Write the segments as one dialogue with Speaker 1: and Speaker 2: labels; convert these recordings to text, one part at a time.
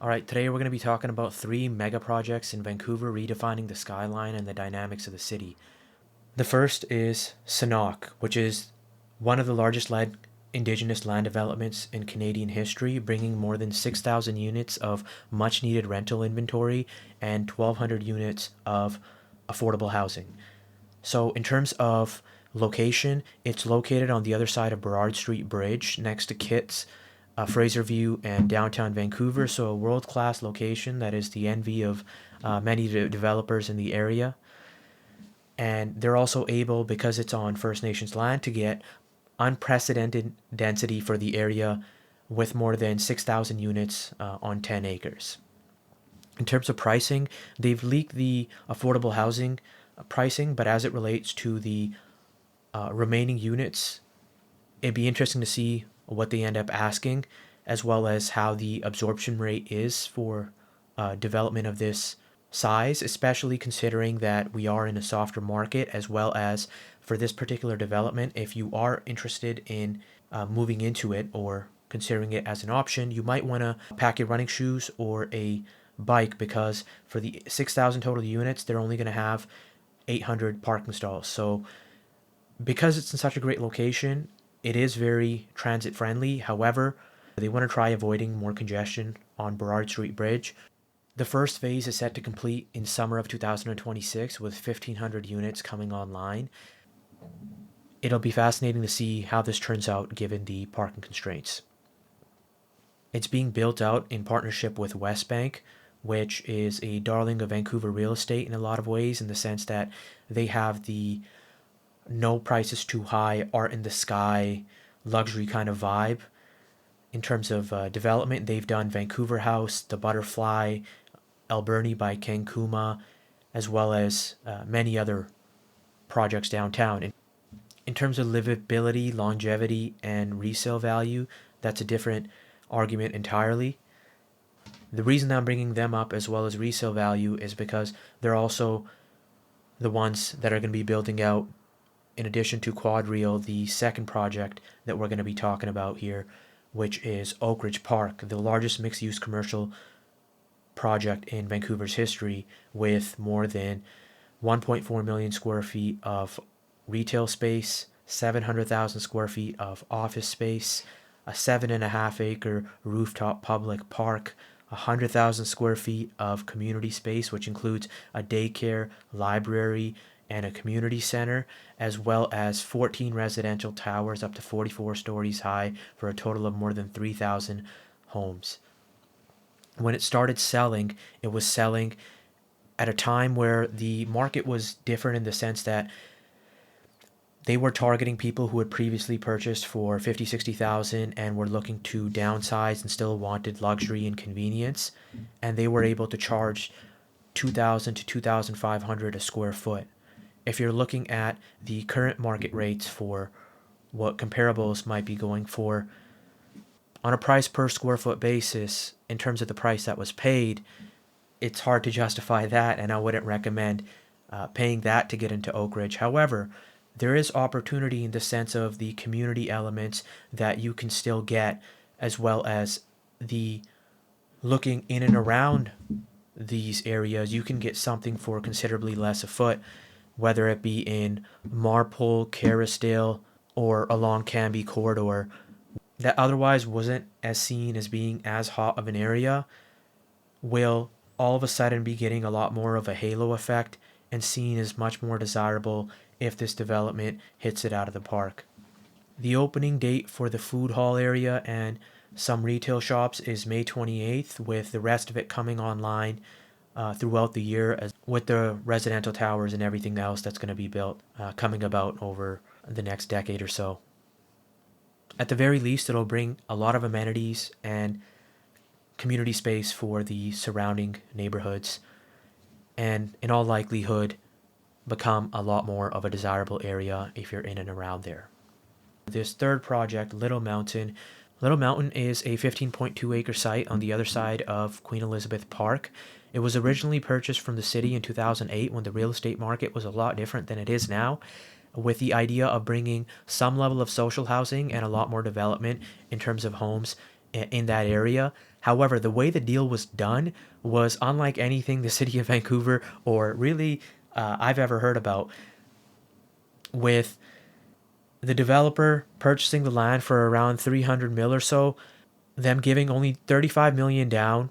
Speaker 1: Alright, today we're going to be talking about three mega projects in Vancouver redefining the skyline and the dynamics of the city. The first is Sanok, which is one of the largest Indigenous land developments in Canadian history, bringing more than 6,000 units of much needed rental inventory and 1,200 units of affordable housing. So, in terms of location, it's located on the other side of Burrard Street Bridge next to Kitts, Fraser View, and downtown Vancouver. So, a world class location that is the envy of many developers in the area. And they're also able, because it's on First Nations land, to get unprecedented density for the area with more than 6,000 units on 10 acres. In terms of pricing, they've leaked the affordable housing pricing, but as it relates to the remaining units, it'd be interesting to see what they end up asking, as well as how the absorption rate is for development of this size, especially considering that we are in a softer market, as well as for this particular development, if you are interested in moving into it or considering it as an option, you might want to pack your running shoes or a bike, because for the 6,000 total units, they're only going to have 800 parking stalls. So because it's in such a great location, it is very transit friendly. However, they want to try avoiding more congestion on Burrard Street Bridge. The first phase is set to complete in summer of 2026 with 1,500 units coming online. It'll be fascinating to see how this turns out given the parking constraints. It's being built out in partnership with Westbank, which is a darling of Vancouver real estate in a lot of ways, in the sense that they have the no prices too high, art in the sky, luxury kind of vibe. In terms of development, they've done Vancouver House, The Butterfly, Alberni by Ken Kuma, as well as many other projects downtown. In terms of livability, longevity, and resale value, that's a different argument entirely. The reason I'm bringing them up as well as resale value is because they're also the ones that are going to be building out, in addition to Quadreal, the second project that we're going to be talking about here, which is Oak Ridge Park, the largest mixed-use commercial project in Vancouver's history, with more than 1.4 million square feet of retail space, 700,000 square feet of office space, a 7.5-acre rooftop public park, 100,000 square feet of community space, which includes a daycare, library, and a community center, as well as 14 residential towers up to 44 stories high for a total of more than 3,000 homes. When it started selling, it was selling at a time where the market was different, in the sense that they were targeting people who had previously purchased for 50, 60,000 and were looking to downsize and still wanted luxury and convenience, and they were able to charge 2,000 to 2,500 a square foot. If you're looking at the current market rates for what comparables might be going for on a price per square foot basis, in terms of the price that was paid, it's hard to justify that, and I wouldn't recommend paying that to get into Oak Ridge. However, there is opportunity in the sense of the community elements that you can still get, as well as the looking in and around these areas. You can get something for considerably less a foot, whether it be in Marpole, Kerrisdale, or along Cambie Corridor, that otherwise wasn't as seen as being as hot of an area, will all of a sudden be getting a lot more of a halo effect and seen as much more desirable if this development hits it out of the park. The opening date for the food hall area and some retail shops is May 28th, with the rest of it coming online throughout the year, as with the residential towers and everything else that's going to be built coming about over the next decade or so. At the very least, it'll bring a lot of amenities and community space for the surrounding neighborhoods, and in all likelihood become a lot more of a desirable area if you're in and around there. This third project, Little Mountain is a 15.2 acre site on the other side of Queen Elizabeth Park. It was originally purchased from the city in 2008, when the real estate market was a lot different than it is now, with the idea of bringing some level of social housing and a lot more development in terms of homes in that area. However, the way the deal was done was unlike anything the city of Vancouver or really I've ever heard about, with the developer purchasing the land for around 300 mil or so, them giving only 35 million down,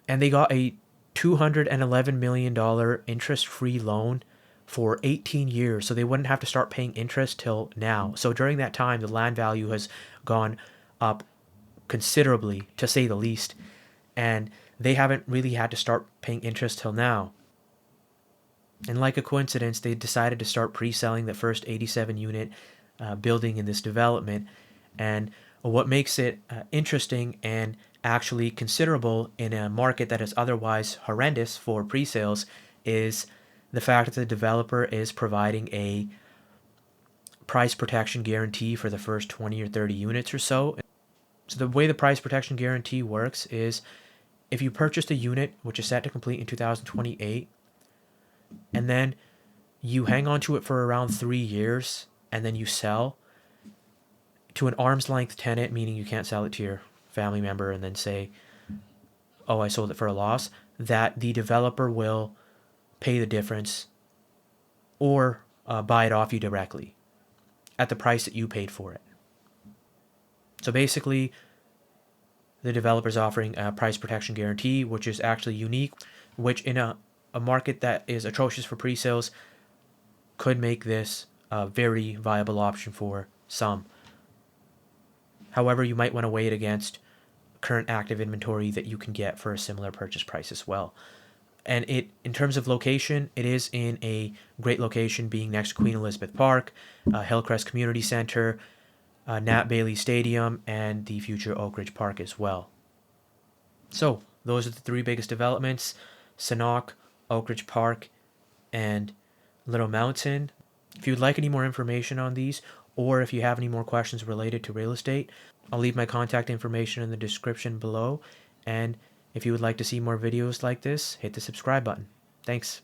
Speaker 1: and they got a $211 million interest-free loan for 18 years, so they wouldn't have to start paying interest till now. So during that time, the land value has gone up considerably, to say the least, and they haven't really had to start paying interest till now. And like a coincidence, they decided to start pre-selling the first 87 unit building in this development. And what makes it interesting and actually considerable in a market that is otherwise horrendous for pre-sales is the fact that the developer is providing a price protection guarantee for the first 20 or 30 units or so. So the way the price protection guarantee works is if you purchased a unit which is set to complete in 2028, and then you hang on to it for around 3 years, and then you sell to an arm's length tenant, meaning you can't sell it to your family member and then say, oh, I sold it for a loss, that the developer will pay the difference or buy it off you directly at the price that you paid for it. So basically, the developer's offering a price protection guarantee, which is actually unique, which in a market that is atrocious for pre-sales could make this a very viable option for some. However, you might want to weigh it against current active inventory that you can get for a similar purchase price as well. And it, in terms of location, it is in a great location, being next to Queen Elizabeth Park, Hillcrest Community Center, Nat Bailey Stadium, and the future Oak Ridge Park as well. So those are the three biggest developments: Sanok, Oak Ridge Park, and Little Mountain. If you'd like any more information on these, or if you have any more questions related to real estate, I'll leave my contact information in the description below. And if you would like to see more videos like this, hit the subscribe button. Thanks.